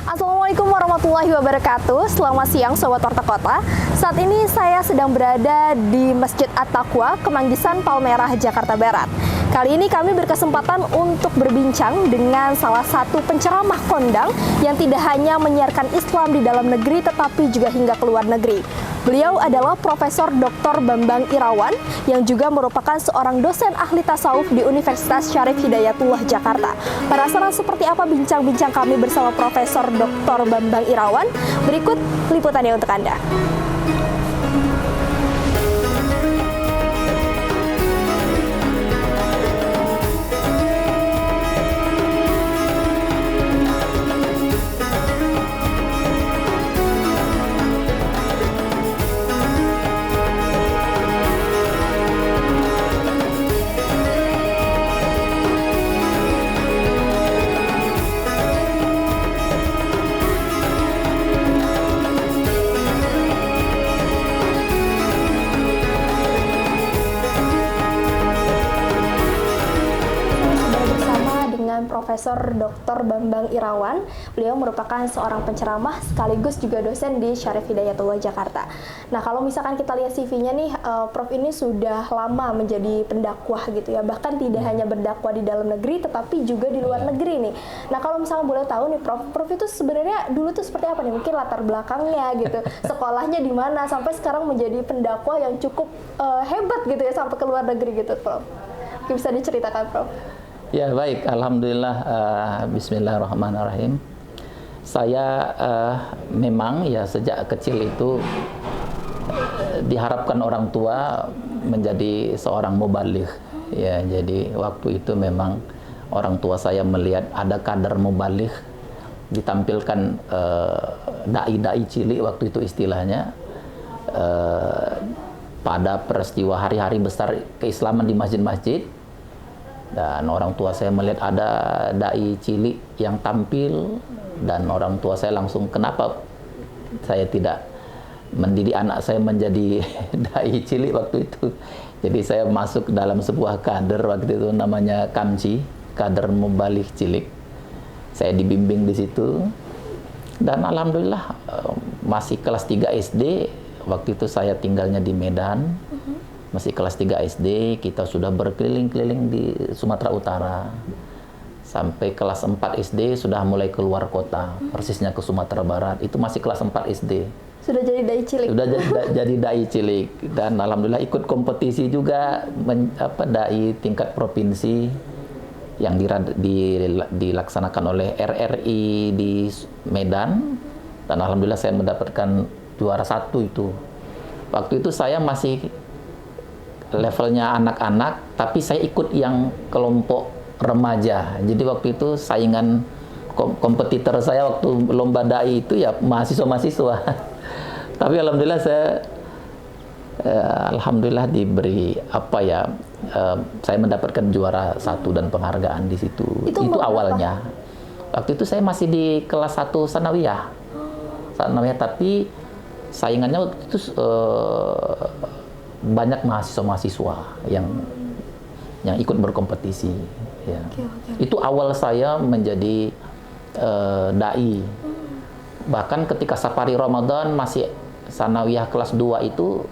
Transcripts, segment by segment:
Assalamualaikum warahmatullahi wabarakatuh. Selamat siang Sobat Warta Kota. Saat ini saya sedang berada di Masjid At-Taqwa, Kemanggisan Palmerah, Jakarta Barat. Kali ini kami berkesempatan untuk berbincang dengan salah satu penceramah kondang yang tidak hanya menyiarkan Islam di dalam negeri tetapi juga hingga ke luar negeri. Beliau adalah Profesor Dr. Bambang Irawan yang juga merupakan seorang dosen ahli tasawuf di Universitas Syarif Hidayatullah Jakarta. Penasaran seperti apa bincang-bincang kami bersama Profesor Dr. Bambang Irawan? Berikut liputannya untuk Anda. Profesor Dr. Bambang Irawan. Beliau merupakan seorang penceramah sekaligus juga dosen di Syarif Hidayatullah Jakarta. Nah, kalau misalkan kita lihat CV-nya nih, Prof ini sudah lama menjadi pendakwah gitu ya. Bahkan tidak hanya berdakwah di dalam negeri, tetapi juga di luar negeri nih. Nah, kalau misalnya boleh tahu nih, Prof itu sebenarnya dulu tuh seperti apa nih? Mungkin latar belakangnya gitu. Sekolahnya di mana sampai sekarang menjadi pendakwah yang cukup hebat gitu ya sampai ke luar negeri gitu, Prof. Bisa diceritakan, Prof? Ya baik, alhamdulillah. Bismillahirrahmanirrahim. Saya memang ya sejak kecil itu diharapkan orang tua menjadi seorang mubaligh. Ya, jadi waktu itu memang orang tua saya melihat ada kader mubaligh, ditampilkan dai-dai cilik waktu itu istilahnya, pada peristiwa hari-hari besar keislaman di masjid-masjid. Dan orang tua saya melihat ada dai cilik yang tampil, dan orang tua saya langsung, kenapa saya tidak mendidik anak saya menjadi dai cilik waktu itu. Jadi saya masuk dalam sebuah kader waktu itu namanya KAMCI, kader mubaligh cilik. Saya dibimbing di situ, dan alhamdulillah masih kelas 3 SD. Waktu itu saya tinggalnya di Medan. Masih kelas 3 SD, kita sudah berkeliling-keliling di Sumatera Utara. Sampai kelas 4 SD sudah mulai keluar kota, persisnya ke Sumatera Barat. Itu masih kelas 4 SD. Sudah jadi dai cilik. Sudah jadi dai cilik. Dan alhamdulillah ikut kompetisi juga, dai tingkat provinsi yang dilaksanakan oleh RRI di Medan. Dan alhamdulillah saya mendapatkan juara 1 itu. Waktu itu saya masih levelnya anak-anak, tapi saya ikut yang kelompok remaja. Jadi waktu itu saingan kompetitor saya waktu lomba dai itu ya mahasiswa-mahasiswa. Tapi alhamdulillah alhamdulillah diberi saya mendapatkan juara 1 dan penghargaan di situ. Itu awalnya. Waktu itu saya masih di kelas 1 sanawiyah. Tapi saingannya waktu itu banyak mahasiswa-mahasiswa yang ikut berkompetisi. Ya. Okay. Itu awal saya menjadi dai. Bahkan ketika safari Ramadan masih sanawiyah kelas 2 itu,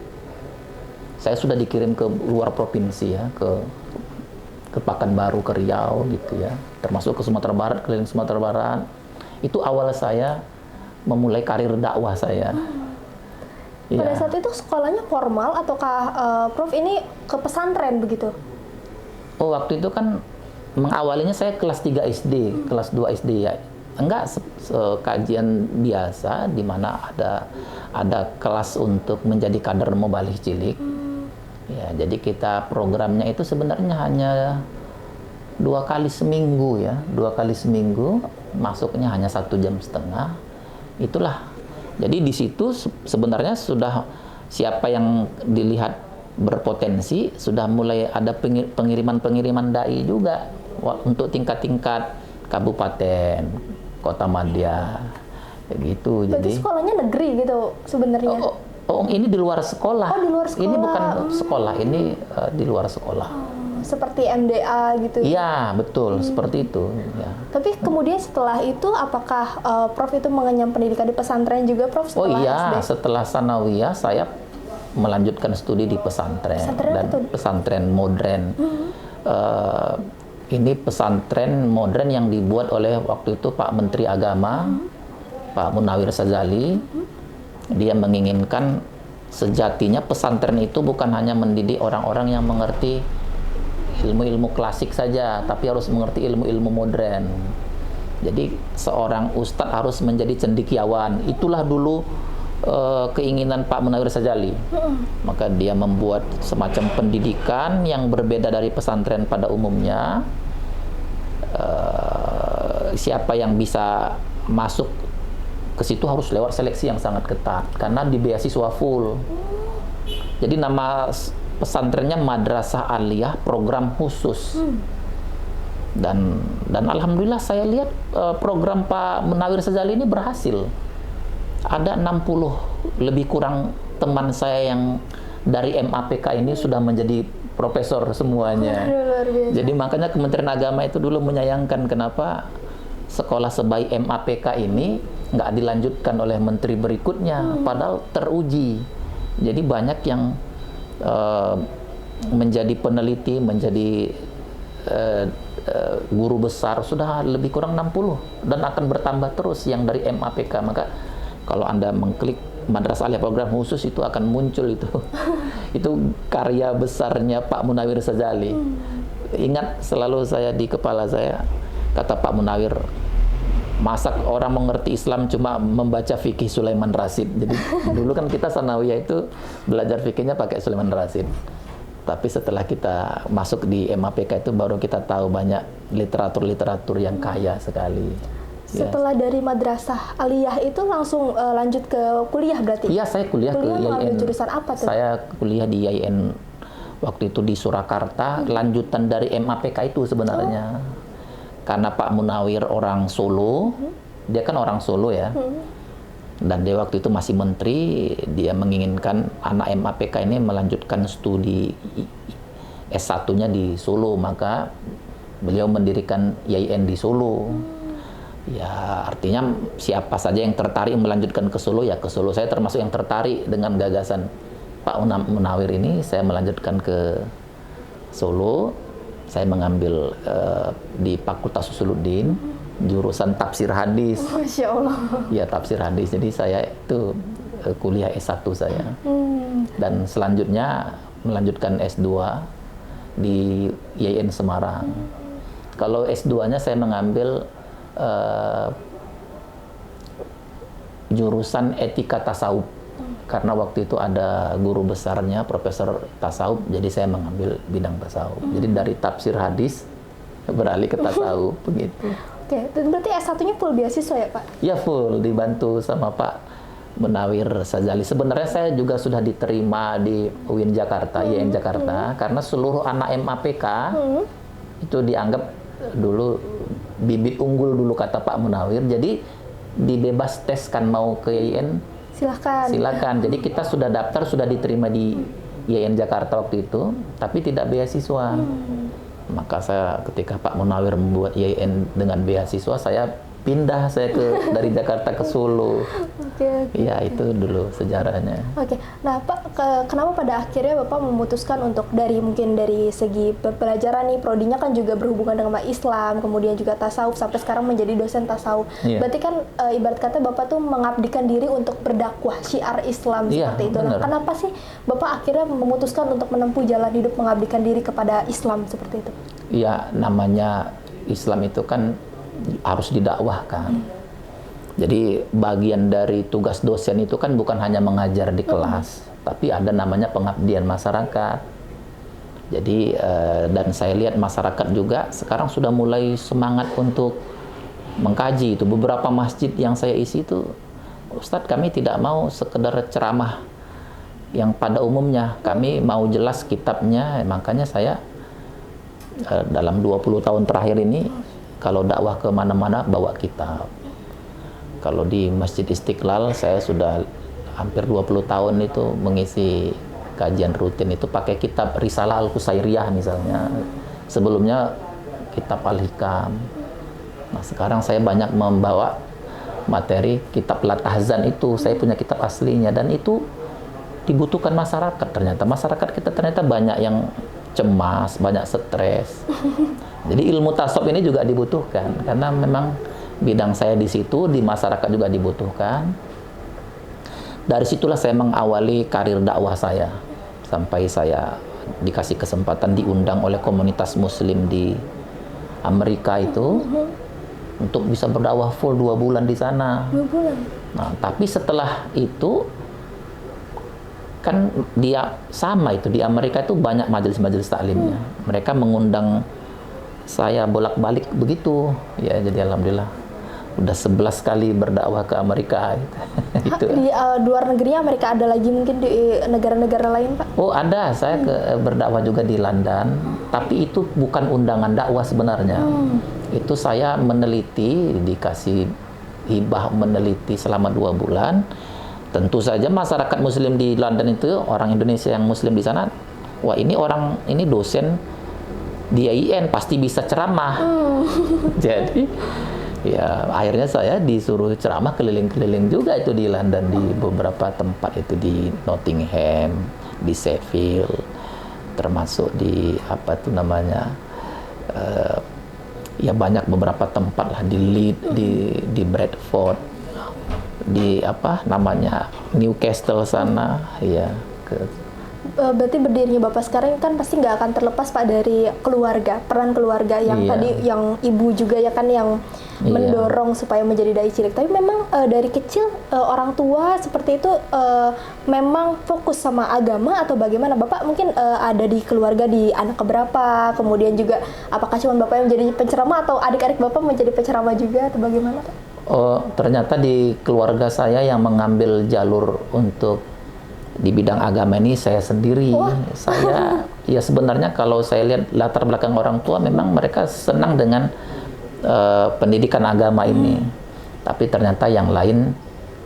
saya sudah dikirim ke luar provinsi ya, ke Pekanbaru, ke Riau gitu ya, termasuk ke Sumatera Barat, keliling Sumatera Barat. Itu awal saya memulai karir dakwah saya. Pada saat itu sekolahnya formal ataukah Prof ini ke pesantren begitu? Oh, waktu itu kan mengawalinya saya kelas 3 SD, kelas 2 SD ya. Enggak, kajian biasa di mana ada kelas untuk menjadi kader mubaligh cilik. Ya, jadi kita programnya itu sebenarnya hanya 2 kali seminggu ya, 2 kali seminggu, masuknya hanya 1,5 jam. Itulah. Jadi di situ sebenarnya sudah siapa yang dilihat berpotensi, sudah mulai ada pengiriman dai juga untuk tingkat-tingkat kabupaten, kota madya, begitu. Jadi sekolahnya negeri gitu sebenarnya. Oh, ini di luar sekolah. Oh, di luar sekolah. Ini bukan sekolah, ini di luar sekolah. seperti MDA gitu. Iya, betul, seperti itu. Ya. Tapi kemudian setelah itu, apakah Prof itu mengenyam pendidikan di pesantren juga, Prof? Oh Setelah iya, SD? setelah sanawiyah saya melanjutkan studi di pesantren, Pesantren dan apa tuh? pesantren modern. Ini pesantren modern yang dibuat oleh waktu itu Pak Menteri Agama, Pak Munawir Sazali. Dia menginginkan sejatinya pesantren itu bukan hanya mendidik orang-orang yang mengerti ilmu-ilmu klasik saja, tapi harus mengerti ilmu-ilmu modern. Jadi seorang ustadz harus menjadi cendekiawan. Itulah dulu keinginan Pak Munawir Sazali. Maka dia membuat semacam pendidikan yang berbeda dari pesantren pada umumnya. Siapa yang bisa masuk ke situ harus lewat seleksi yang sangat ketat karena di beasiswa full. Jadi nama pesantrennya Madrasah Aliyah Program Khusus. Dan alhamdulillah saya lihat program Pak Munawir Sazali ini berhasil. Ada 60 lebih kurang teman saya yang dari MAPK ini sudah menjadi profesor semuanya. Luar biasa. Jadi makanya Kementerian Agama itu dulu menyayangkan kenapa sekolah sebaik MAPK ini nggak dilanjutkan oleh menteri berikutnya, padahal teruji. Jadi banyak yang menjadi peneliti, menjadi guru besar sudah lebih kurang 60 dan akan bertambah terus yang dari MAPK. Maka kalau Anda mengklik Madrasah Aliyah Program Khusus itu akan muncul itu. Itu karya besarnya Pak Munawir Sazali. Ingat selalu saya di kepala saya, kata Pak Munawir, masa orang mengerti Islam cuma membaca fikih Sulaiman Rasyid. Jadi dulu kan kita sanawiyah itu belajar fikihnya pakai Sulaiman Rasyid. Tapi setelah kita masuk di MAPK itu baru kita tahu banyak literatur-literatur yang kaya sekali. Setelah dari Madrasah Aliyah itu langsung lanjut ke kuliah berarti? Iya, saya kuliah ke mengambil IAIN. jurusan apa tuh? Saya kuliah di IAIN waktu itu di Surakarta, lanjutan dari MAPK itu sebenarnya. Karena Pak Munawir orang Solo, dia kan orang Solo ya. Dan dia waktu itu masih menteri, dia menginginkan anak MAPK ini melanjutkan studi S1-nya di Solo, maka beliau mendirikan IAIN di Solo. Ya, artinya siapa saja yang tertarik melanjutkan ke Solo, ya ke Solo. Saya termasuk yang tertarik dengan gagasan Pak Munawir ini. Saya melanjutkan ke Solo. Saya mengambil di Fakultas Usuluddin, jurusan tafsir hadis. Masya Allah. Ya, tafsir hadis. Jadi saya itu kuliah S1 saya. Dan selanjutnya melanjutkan S2 di IAIN Semarang. Kalau S2-nya saya mengambil jurusan etika tasawuf. Karena waktu itu ada guru besarnya Profesor Tasawuf, jadi saya mengambil bidang tasawuf. Jadi dari tafsir hadis beralih ke tasawuf begitu. Oke, berarti S1-nya full beasiswa ya, Pak? Ya, full dibantu sama Pak Munawir Sazali. Sebenarnya saya juga sudah diterima di UIN Jakarta, IAIN Jakarta, karena seluruh anak MAPK itu dianggap dulu bibit unggul dulu kata Pak Munawir. Jadi dibebas tes kan mau ke IAIN, silakan. Jadi kita sudah daftar, sudah diterima di IAIN Jakarta waktu itu, tapi tidak beasiswa. Maka saya ketika Pak Munawir membuat IAIN dengan beasiswa, saya pindah dari Jakarta ke Solo. Iya, itu dulu sejarahnya. Oke, nah Pak, kenapa pada akhirnya Bapak memutuskan untuk mungkin dari segi pelajaran nih, prodinya kan juga berhubungan dengan Islam, kemudian juga tasawuf, sampai sekarang menjadi dosen tasawuf. Berarti kan ibarat kata Bapak tuh mengabdikan diri untuk berdakwah syiar Islam seperti itu. Nah, kenapa sih Bapak akhirnya memutuskan untuk menempuh jalan hidup mengabdikan diri kepada Islam seperti itu? Iya, namanya Islam itu kan harus didakwahkan. Jadi bagian dari tugas dosen itu kan bukan hanya mengajar di kelas, tapi ada namanya pengabdian masyarakat. Jadi dan saya lihat masyarakat juga sekarang sudah mulai semangat untuk mengkaji itu. Beberapa masjid yang saya isi itu, Ustadz, kami tidak mau sekedar ceramah yang pada umumnya, kami mau jelas kitabnya. Makanya saya dalam 20 tahun terakhir ini kalau dakwah ke mana-mana bawa kitab. Kalau di Masjid Istiqlal saya sudah hampir 20 tahun itu mengisi kajian rutin itu pakai kitab Risalah Al-Qusairiyah misalnya. Sebelumnya kitab Al-Hikam. Nah, sekarang saya banyak membawa materi kitab Latahzan itu. Saya punya kitab aslinya dan itu dibutuhkan masyarakat. Ternyata masyarakat kita ternyata banyak yang cemas, banyak stres. Jadi ilmu tasawuf ini juga dibutuhkan karena memang bidang saya di situ, di masyarakat juga dibutuhkan. Dari situlah saya mengawali karir dakwah saya sampai saya dikasih kesempatan diundang oleh komunitas muslim di Amerika itu untuk bisa berdakwah full 2 bulan di sana. 2 bulan. Nah, tapi setelah itu kan dia sama itu di Amerika itu banyak majelis-majelis taklimnya. Mereka mengundang saya bolak-balik begitu. Ya, jadi alhamdulillah udah 11 kali berdakwah ke Amerika gitu. Itu. Di luar negerinya Amerika ada lagi mungkin di negara-negara lain, Pak? Oh, ada. Saya berdakwah juga di London, tapi itu bukan undangan dakwah sebenarnya. Itu saya meneliti, dikasih hibah meneliti selama 2 bulan. Tentu saja masyarakat muslim di London itu, orang Indonesia yang muslim di sana, wah ini dosen di IAIN pasti bisa ceramah. Jadi ya akhirnya saya disuruh ceramah keliling-keliling juga itu di London, di beberapa tempat itu, di Nottingham, di Sheffield, termasuk di apa itu namanya ya banyak beberapa tempat lah, di Leeds, di Bradford, di apa namanya Newcastle sana ya. Berarti berdirinya Bapak sekarang kan pasti nggak akan terlepas Pak dari keluarga, peran keluarga yang tadi yang ibu juga ya kan yang mendorong supaya menjadi dai cilik. Tapi memang dari kecil orang tua seperti itu memang fokus sama agama atau bagaimana? Bapak mungkin ada di keluarga di anak keberapa? Kemudian juga apakah cuma Bapak yang menjadi penceramah atau adik-adik Bapak menjadi penceramah juga atau bagaimana Pak? Oh, ternyata di keluarga saya yang mengambil jalur untuk di bidang agama ini saya sendiri. Saya ya sebenarnya kalau saya lihat latar belakang orang tua memang mereka senang dengan pendidikan agama ini. Tapi ternyata yang lain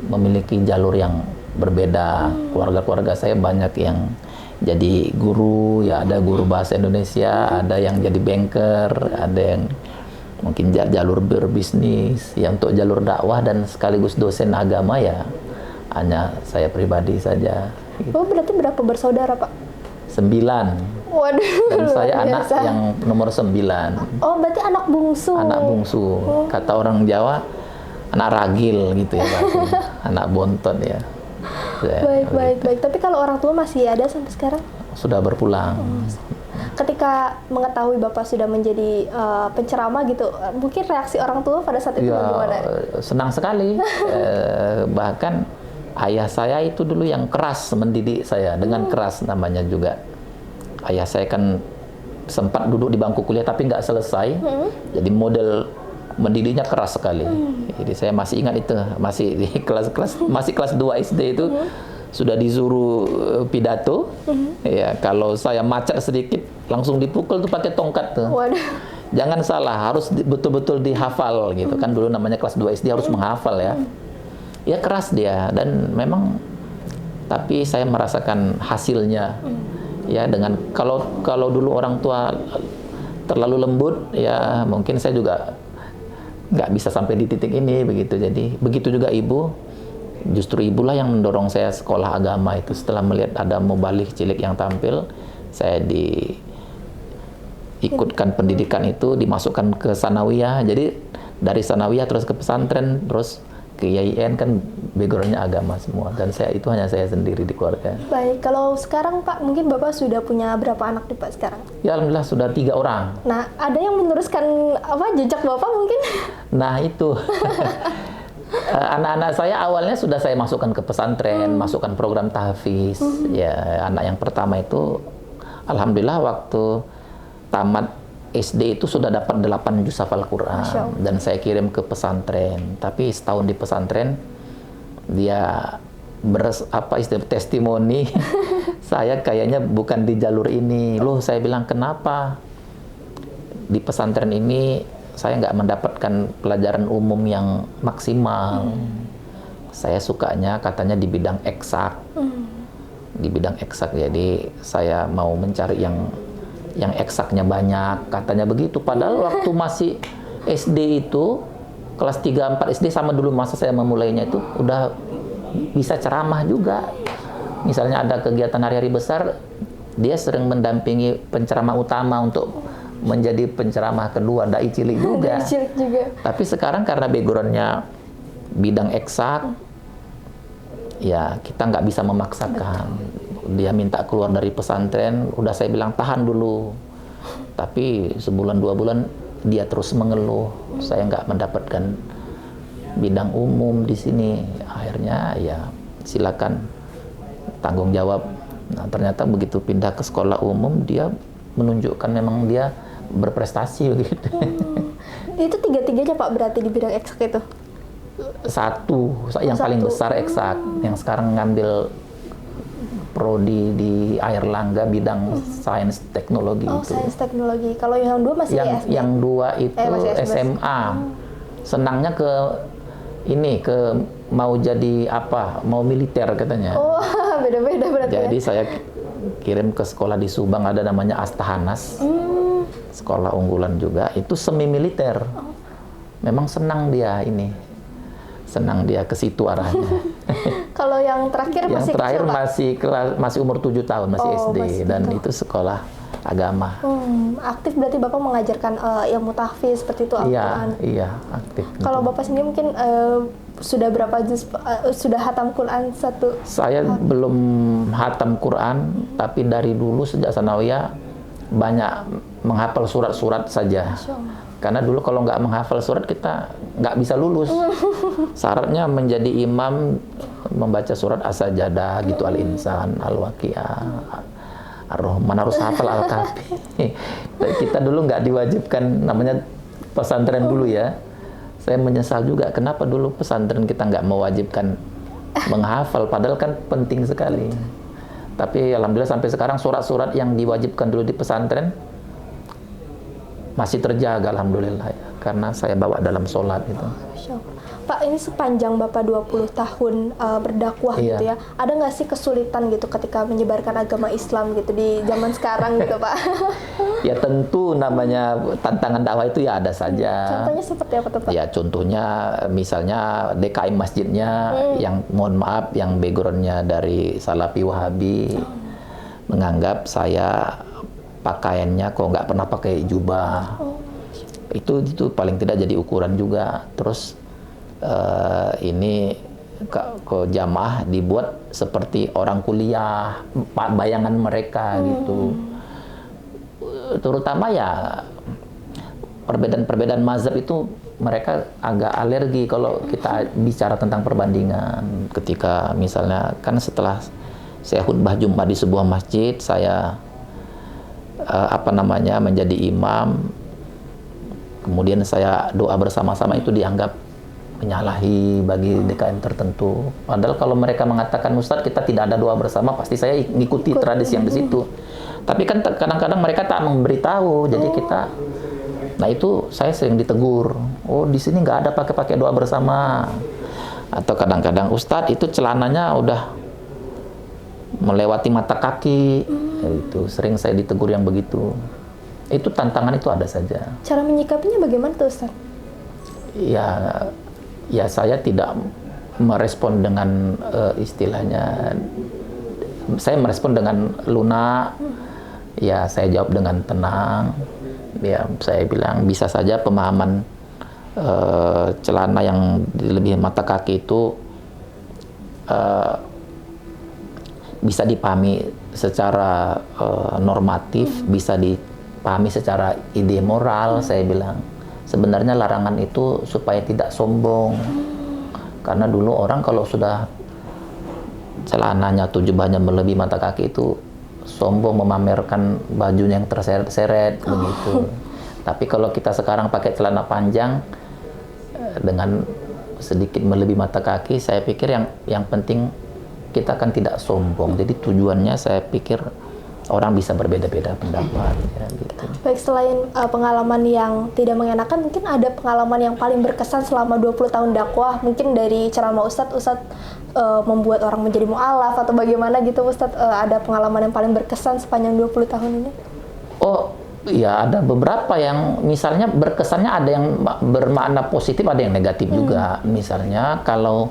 memiliki jalur yang berbeda. Keluarga-keluarga saya banyak yang jadi guru, ya ada guru bahasa Indonesia, ada yang jadi banker, ada yang mungkin jalur berbisnis, yang untuk jalur dakwah dan sekaligus dosen agama ya hanya saya pribadi saja. Gitu. Oh, berarti berapa bersaudara, Pak? 9. Waduh. Dan saya anak yang nomor 9. Oh, berarti anak bungsu. Anak bungsu. Kata orang Jawa, anak ragil gitu ya, Pak. Anak bontot ya. Baik. Tapi kalau orang tua masih ada sampai sekarang? Sudah berpulang. Ketika mengetahui Bapak sudah menjadi penceramah gitu, mungkin reaksi orang tua pada saat itu bagaimana? Senang sekali. Bahkan ayah saya itu dulu yang keras mendidik saya, dengan keras namanya juga. Ayah saya kan sempat duduk di bangku kuliah tapi nggak selesai, jadi model mendidiknya keras sekali. Jadi saya masih ingat itu, masih di kelas 2 SD itu sudah disuruh pidato. Ya, kalau saya macet sedikit langsung dipukul tuh pakai tongkat tuh. Waduh. Jangan salah, harus betul-betul dihafal gitu kan, dulu namanya kelas 2 SD harus menghafal ya. Ya keras dia, dan memang tapi saya merasakan hasilnya. Ya, dengan kalau dulu orang tua terlalu lembut ya mungkin saya juga nggak bisa sampai di titik ini begitu. Jadi begitu juga ibu, justru ibulah yang mendorong saya sekolah agama itu. Setelah melihat ada mubalik cilik yang tampil, saya diikutkan pendidikan itu, dimasukkan ke sanawiyah. Jadi dari sanawiyah terus ke pesantren, terus ke IAIN, kan backgroundnya agama semua, dan itu hanya saya sendiri di keluarga. Baik, kalau sekarang Pak, mungkin Bapak sudah punya berapa anak nih Pak sekarang? Ya alhamdulillah sudah 3 orang. Nah, ada yang meneruskan jejak Bapak mungkin? Nah itu, anak-anak saya awalnya sudah saya masukkan ke pesantren, masukkan program tahfiz. Ya, anak yang pertama itu alhamdulillah waktu tamat SD itu sudah dapat 8 juz hafal Quran, dan saya kirim ke pesantren. Tapi setahun di pesantren dia testimoni saya kayaknya bukan di jalur ini. Loh, saya bilang kenapa? Di pesantren ini saya nggak mendapatkan pelajaran umum yang maksimal. Saya sukanya katanya di bidang eksak. di bidang eksak. Jadi saya mau mencari yang eksaknya banyak, katanya begitu. Padahal waktu masih SD itu kelas 3 4 SD sama dulu masa saya memulainya itu udah bisa ceramah juga. Misalnya ada kegiatan hari-hari besar, dia sering mendampingi penceramah utama untuk menjadi penceramah kedua, dai cilik juga. Dai cilik juga. Tapi sekarang karena backgroundnya bidang eksak, ya kita nggak bisa memaksakan. Dia minta keluar dari pesantren, udah saya bilang tahan dulu. Tapi sebulan 2 bulan dia terus mengeluh, saya nggak mendapatkan bidang umum di sini. Akhirnya ya silakan tanggung jawab. Nah, ternyata begitu pindah ke sekolah umum, dia menunjukkan memang dia berprestasi gitu. Itu tiga-tiganya Pak berarti di bidang eksak itu? Yang paling besar eksak, yang sekarang ngambil prodi di Airlangga bidang sains teknologi Oh, itu. sains teknologi. Kalau yang dua masih SD? Yang dua itu masih SMA. Senangnya ke mau jadi apa? Mau militer katanya. Oh, beda-beda berarti. Jadi ya? saya kirim ke sekolah di Subang, ada namanya Astahanas. Sekolah unggulan juga, itu semi militer. Memang senang dia ke situ arahnya. Kalau yang terakhir Yang masih terakhir kecil, Pak? masih umur 7 tahun, masih SD, masih dan gitu. itu sekolah agama. Aktif berarti Bapak mengajarkan ilmu tahfiz seperti itu Al-Quran. Iya, aktif. Kalau Bapak sendiri mungkin sudah berapa juz, sudah hatam Quran satu? Saya belum hatam Quran, tapi dari dulu sejak sanawiyah banyak menghafal surat-surat saja. Masya Allah. Karena dulu kalau nggak menghafal surat kita nggak bisa lulus. Syaratnya menjadi imam membaca surat As-Sajdah gitu, Al-Insan, Al-Waqiah, Ar-Rahman, harus hafal Al-Kahfi. Kita dulu nggak diwajibkan, namanya pesantren dulu ya. Saya menyesal juga kenapa dulu pesantren kita nggak mewajibkan menghafal, padahal kan penting sekali. Tapi alhamdulillah sampai sekarang surat-surat yang diwajibkan dulu di pesantren masih terjaga alhamdulillah ya, karena saya bawa dalam sholat gitu. Masya Allah. Pak, ini sepanjang Bapak 20 tahun berdakwah Iya. gitu ya, ada nggak sih kesulitan gitu ketika menyebarkan agama Islam gitu di zaman sekarang gitu Pak? Ya tentu namanya tantangan dakwah itu ya ada saja. Contohnya seperti apa tuh Pak? Ya contohnya misalnya DKM masjidnya yang mohon maaf yang backgroundnya dari Salafi Wahabi menganggap saya pakaiannya kok nggak pernah pakai jubah. Itu paling tidak jadi ukuran juga. Terus ini ke jamaah dibuat seperti orang kuliah, bayangan mereka gitu. Terutama ya perbedaan-perbedaan mazhab itu mereka agak alergi kalau kita bicara tentang perbandingan. Ketika misalnya kan setelah saya khutbah Jumat di sebuah masjid, saya menjadi imam, kemudian saya doa bersama-sama, itu dianggap menyalahi bagi DKM tertentu. Padahal kalau mereka mengatakan Ustadz kita tidak ada doa bersama, pasti saya ngikuti tradisi yang di situ. Tapi kan kadang-kadang mereka tak memberitahu, jadi kita, nah itu saya sering ditegur. Oh di sini nggak ada pakai doa bersama. Atau kadang-kadang Ustadz itu celananya udah melewati mata kaki. Itu sering saya ditegur yang begitu. Itu tantangan itu ada saja. Cara menyikapinya bagaimana tuh Ustaz? Ya saya tidak merespon dengan istilahnya, saya merespon dengan lunak. Ya saya jawab dengan tenang. Ya saya bilang bisa saja pemahaman celana yang lebih mata kaki itu bisa dipahami secara normatif, bisa dipahami secara ide moral. Saya bilang sebenarnya larangan itu supaya tidak sombong, karena dulu orang kalau sudah celananya atau jubahnya melebihi mata kaki itu sombong, memamerkan bajunya yang terseret-seret begitu. Tapi kalau kita sekarang pakai celana panjang dengan sedikit melebihi mata kaki, saya pikir yang penting kita kan tidak sombong. Jadi tujuannya saya pikir orang bisa berbeda-beda pendapat ya gitu. Baik, selain pengalaman yang tidak mengenakan, mungkin ada pengalaman yang paling berkesan selama 20 tahun dakwah, mungkin dari ceramah Ustadz membuat orang menjadi mu'alaf atau bagaimana gitu Ustadz, ada pengalaman yang paling berkesan sepanjang 20 tahun ini? Oh ya, ada beberapa yang misalnya berkesannya, ada yang bermakna positif, ada yang negatif juga. Misalnya kalau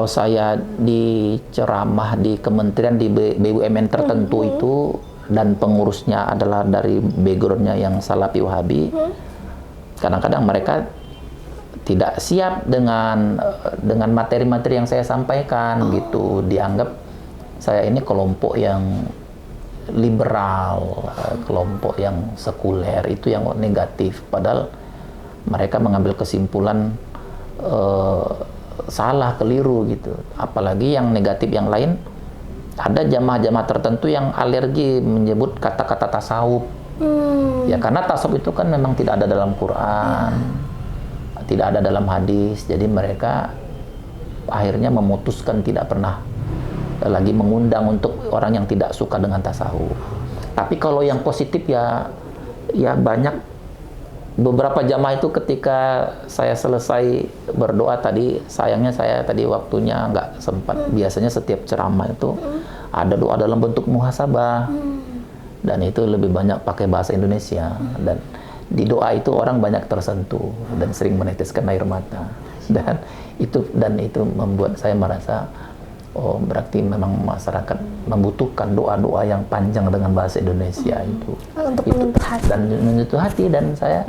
saya di ceramah di kementerian, di BUMN tertentu itu, dan pengurusnya adalah dari backgroundnya yang Salafi Wahabi, kadang-kadang mereka tidak siap dengan materi-materi yang saya sampaikan gitu. Dianggap saya ini kelompok yang liberal, kelompok yang sekuler, itu yang negatif. Padahal mereka mengambil kesimpulan salah, keliru gitu. Apalagi yang negatif yang lain, ada jamaah-jamaah tertentu yang alergi menyebut kata-kata tasawuf. Ya karena tasawuf itu kan memang tidak ada dalam Quran, tidak ada dalam hadis. Jadi mereka akhirnya memutuskan tidak pernah lagi mengundang untuk orang yang tidak suka dengan tasawuf. Tapi kalau yang positif ya banyak. Beberapa jamaah itu ketika saya selesai berdoa tadi, sayangnya saya tadi waktunya nggak sempat. Biasanya setiap ceramah itu ada doa dalam bentuk muhasabah, dan itu lebih banyak pakai bahasa Indonesia. Dan di doa itu orang banyak tersentuh dan sering meneteskan air mata. Dan itu membuat saya merasa, oh berarti memang masyarakat membutuhkan doa-doa yang panjang dengan bahasa Indonesia itu. Untuk menyentuh hati. Dan menyentuh hati, dan saya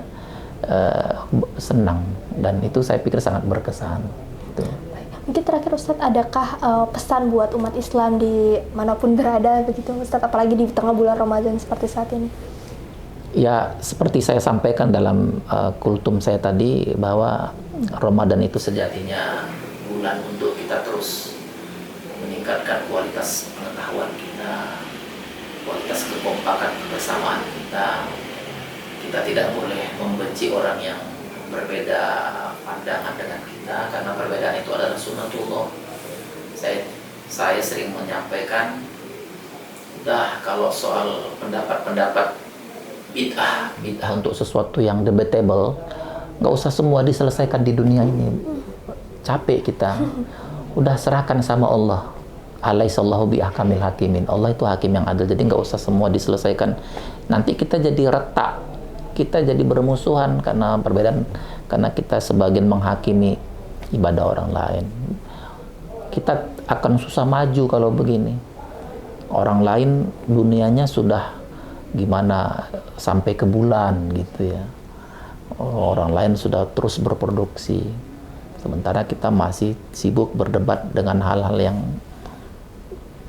senang, dan itu saya pikir sangat berkesan. Gitu. Mungkin terakhir Ustadz, adakah pesan buat umat Islam di manapun berada begitu Ustadz, apalagi di tengah bulan Ramadan seperti saat ini? Ya, seperti saya sampaikan dalam kultum saya tadi, bahwa Ramadan itu sejatinya bulan untuk kita terus meningkatkan kualitas pengetahuan kita, kualitas kekompakan kebersamaan kita. Kita tidak boleh membenci orang yang berbeda pandangan dengan kita, karena perbedaan itu adalah sunnatullah. Saya sering menyampaikan, kalau soal pendapat-pendapat bid'ah untuk sesuatu yang debatable, nggak usah semua diselesaikan di dunia ini. Capek kita. Udah serahkan sama Allah. Alaihissallahu biahkamil hakimin. Allah itu hakim yang adil. Jadi nggak usah semua diselesaikan. Nanti kita jadi retak. Kita jadi bermusuhan karena perbedaan. Karena kita sebagian menghakimi ibadah orang lain. Kita akan susah maju kalau begini. Orang lain dunianya sudah gimana sampai ke bulan gitu ya. Orang lain sudah terus berproduksi. Sementara kita masih sibuk berdebat dengan hal-hal yang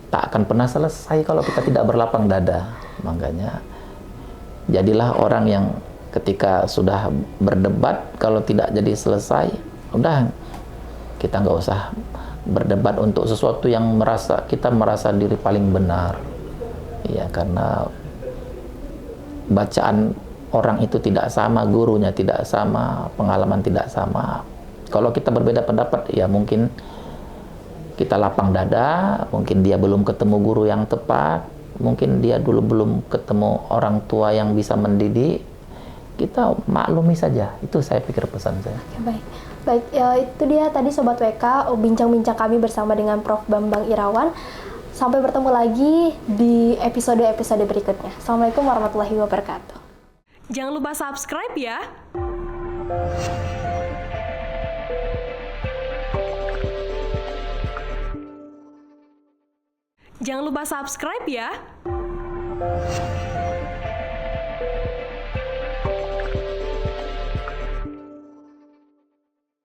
tak akan pernah selesai kalau kita tidak berlapang dada. Makanya jadilah orang yang ketika sudah berdebat, kalau tidak jadi selesai, udah kita nggak usah berdebat untuk sesuatu yang kita merasa diri paling benar. Ya, karena bacaan orang itu tidak sama, gurunya tidak sama, pengalaman tidak sama. Kalau kita berbeda pendapat, ya mungkin kita lapang dada, mungkin dia belum ketemu guru yang tepat, mungkin dia dulu belum ketemu orang tua yang bisa mendidik. Kita maklumi saja. Itu saya pikir pesan saya. Oke, baik ya, itu dia tadi Sobat WK, bincang-bincang kami bersama dengan Prof. Bambang Irawan. Sampai bertemu lagi di episode-episode berikutnya. Assalamualaikum warahmatullahi wabarakatuh. Jangan lupa subscribe ya. Jangan lupa subscribe ya.